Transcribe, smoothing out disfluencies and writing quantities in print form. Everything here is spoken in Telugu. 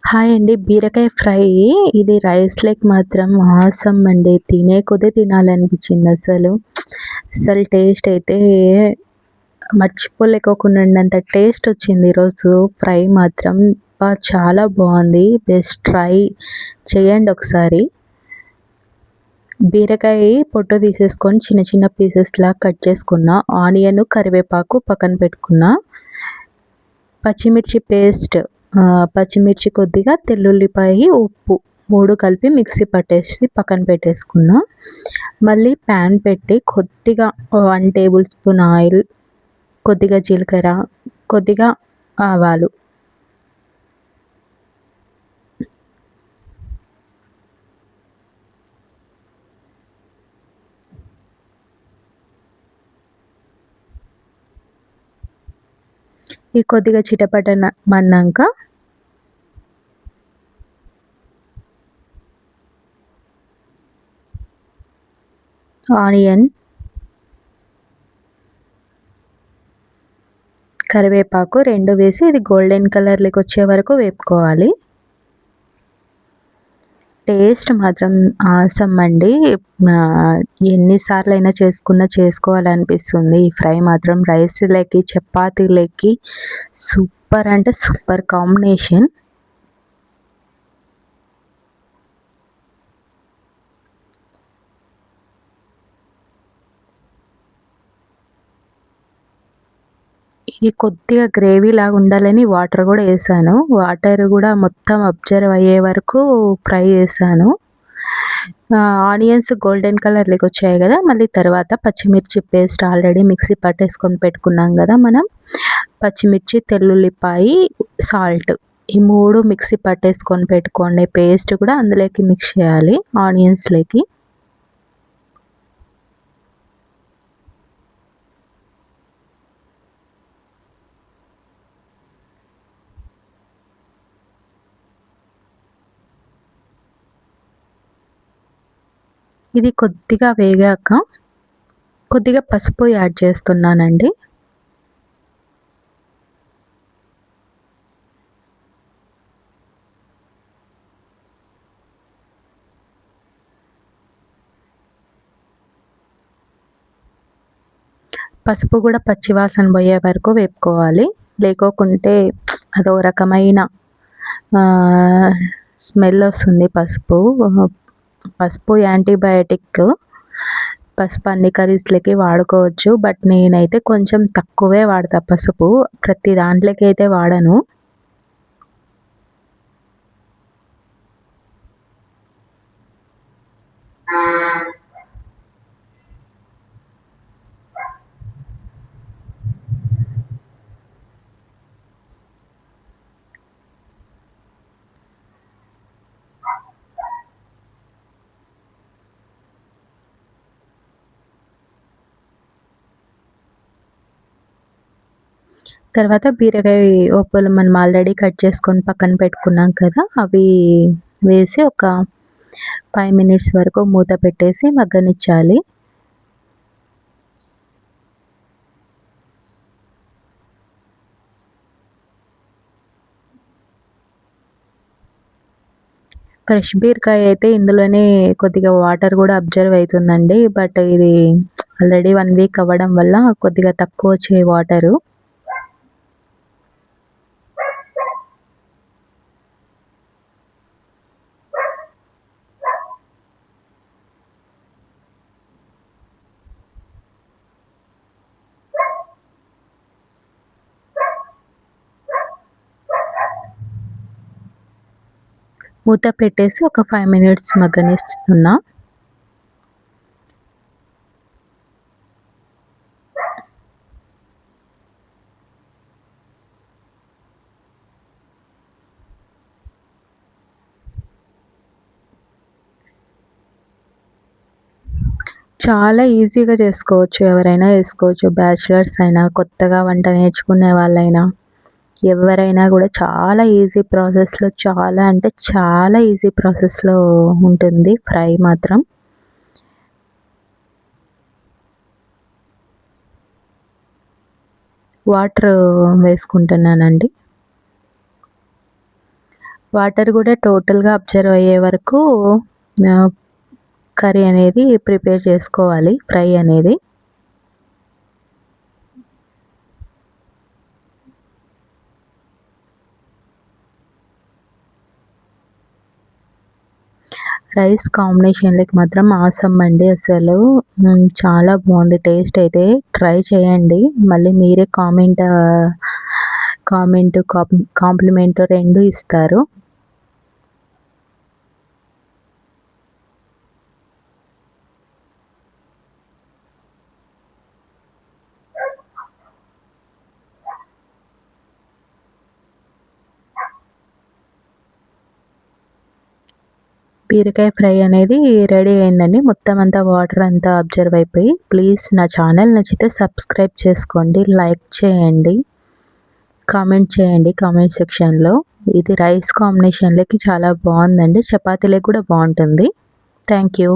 హాయ్ అండి. బీరకాయ ఫ్రై ఇది రైస్‌లోకి మాత్రం ఆసమ్ అండి. తినే కొద్దీ తినాలనిపించిందసలు. అసలు టేస్ట్ అయితే మర్చిపోలేకోకున్నంత టేస్ట్ వచ్చింది ఈరోజు ఫ్రై మాత్రం. అబ్బా! చాలా బావుంది. బెస్ట్ ట్రై చేయండి ఒకసారి. బీరకాయ పొట్టు తీసేసుకొని చిన్న చిన్న పీసెస్‌లాగా కట్ చేసుకున్న. ఆనియన్, కరివేపాకు పక్కన పెట్టుకున్నా. పచ్చిమిర్చి పేస్ట్ పచ్చిమిర్చి కొద్దిగా, తెల్లుల్లిపాయి, ఉప్పు 3 కలిపి మిక్సీ పట్టేసి పక్కన పెట్టేసుకున్నా. మళ్ళీ ప్యాన్ పెట్టి కొద్దిగా 1 టేబుల్ స్పూన్ ఆయిల్, కొద్దిగా జీలకర్ర, కొద్దిగా ఆవాలు, ఇవి కొద్దిగా మన్నాక ఆనియన్, కరివేపాకు 2 వేసి ఇది గోల్డెన్ కలర్‌లోకి వచ్చే వరకు వేపుకోవాలి. టేస్ట్ మాత్రం ఆసమ్ అండి. ఎన్ని సార్లైనా చేసుకోవాలనిపిస్తుంది. ఈ ఫ్రై మాత్రం రైస్‌లోకి, చపాతీలకి సూపర్ అంటే సూపర్ కాంబినేషన్. ఇది కొద్దిగా గ్రేవీలాగా ఉండాలని వాటర్ కూడా ఏసాను. వాటర్ కూడా మొత్తం అబ్జర్వ్ అయ్యే వరకు ఫ్రై చేశాను. ఆనియన్స్ గోల్డెన్ కలర్‌లోకి వచ్చాయి కదా! మళ్ళీ తర్వాత పచ్చిమిర్చి పేస్ట్ ఆల్రెడీ మిక్సీ పట్టేసుకొని పెట్టుకున్నాం కదా మనం. పచ్చిమిర్చి, తెల్లుల్లిపాయి, సాల్ట్ ఈ 3 మిక్సీ పట్టేసుకొని పెట్టుకోండి. పేస్ట్ కూడా అందులోకి మిక్స్ చేయాలి ఆనియన్స్‌లోకి. ఇది కొద్దిగా వేగాక కొద్దిగా పసుపు యాడ్ చేస్తున్నానండి. పసుపు కూడా పచ్చివాసన పోయే వరకు వేపుకోవాలి. లేకోకుంటే అదో రకమైన స్మెల్ వస్తుంది పసుపు. పసుపు యాంటీబయాటిక్. పసుపు అన్ని కర్రీస్‌లకి వాడుకోవచ్చు. బట్ నేనైతే కొంచెం తక్కువే వాడతా పసుపు. ప్రతి దాంట్లోకి అయితే వాడను. తర్వాత బీరకాయ ఒప్పలు మనం ఆల్రెడీ కట్ చేసుకొని పక్కన పెట్టుకున్నాం కదా! అవి వేసి ఒక 5 మినిట్స్ వరకు మూత పెట్టేసి మగ్గనిచ్చాలి. ఫ్రెష్ బీరకాయ అయితే ఇందులోనే కొద్దిగా వాటర్ కూడా అబ్జర్వ్ అవుతుందండి. బట్ ఇది ఆల్రెడీ 1 వీక్ అవ్వడం వల్ల కొద్దిగా తక్కువ వచ్చాయి వాటరు. మూత పెట్టేసి ఒక 5 మినిట్స్ మగ్గనిస్తున్నా. చాలా ఈజీగా చేసుకోవచ్చు. ఎవరైనా చేసుకోవచ్చు. బ్యాచిలర్స్ అయినా, కొత్తగా వంట నేర్చుకునే వాళ్ళైనా, ఎవరైనా కూడా చాలా ఈజీ ప్రాసెస్‌లో చాలా అంటే చాలా ఈజీ ప్రాసెస్‌లో ఉంటుంది ఫ్రై మాత్రం. వాటర్ వేసుకుంటున్నానండి. వాటర్ కూడా టోటల్‌గా అబ్జర్వ్ అయ్యే వరకు కర్రీ అనేది ప్రిపేర్ చేసుకోవాలి, ఫ్రై అనేది. రైస్ కాంబినేషన్‌లోకి మాత్రం ఆసమ్ అండి అసలు. చాలా బాగుంది టేస్ట్ అయితే. ట్రై చేయండి. మళ్ళీ మీరే కాంప్లిమెంట్ 2 ఇస్తారు. బీరకాయ ఫ్రై అనేది రెడీ అయిందండి. మొత్తం అంతా వాటర్ అంతా అబ్జర్వ్ అయిపోయి. ప్లీజ్ నా ఛానల్ నచ్చితే సబ్స్క్రైబ్ చేసుకోండి, లైక్ చేయండి, కామెంట్ చేయండి కామెంట్ సెక్షన్‌లో. ఇది రైస్ కాంబినేషన్‌లోకి చాలా బాగుందండి. చపాతీలోకి కూడా బాగుంటుంది. Thank you.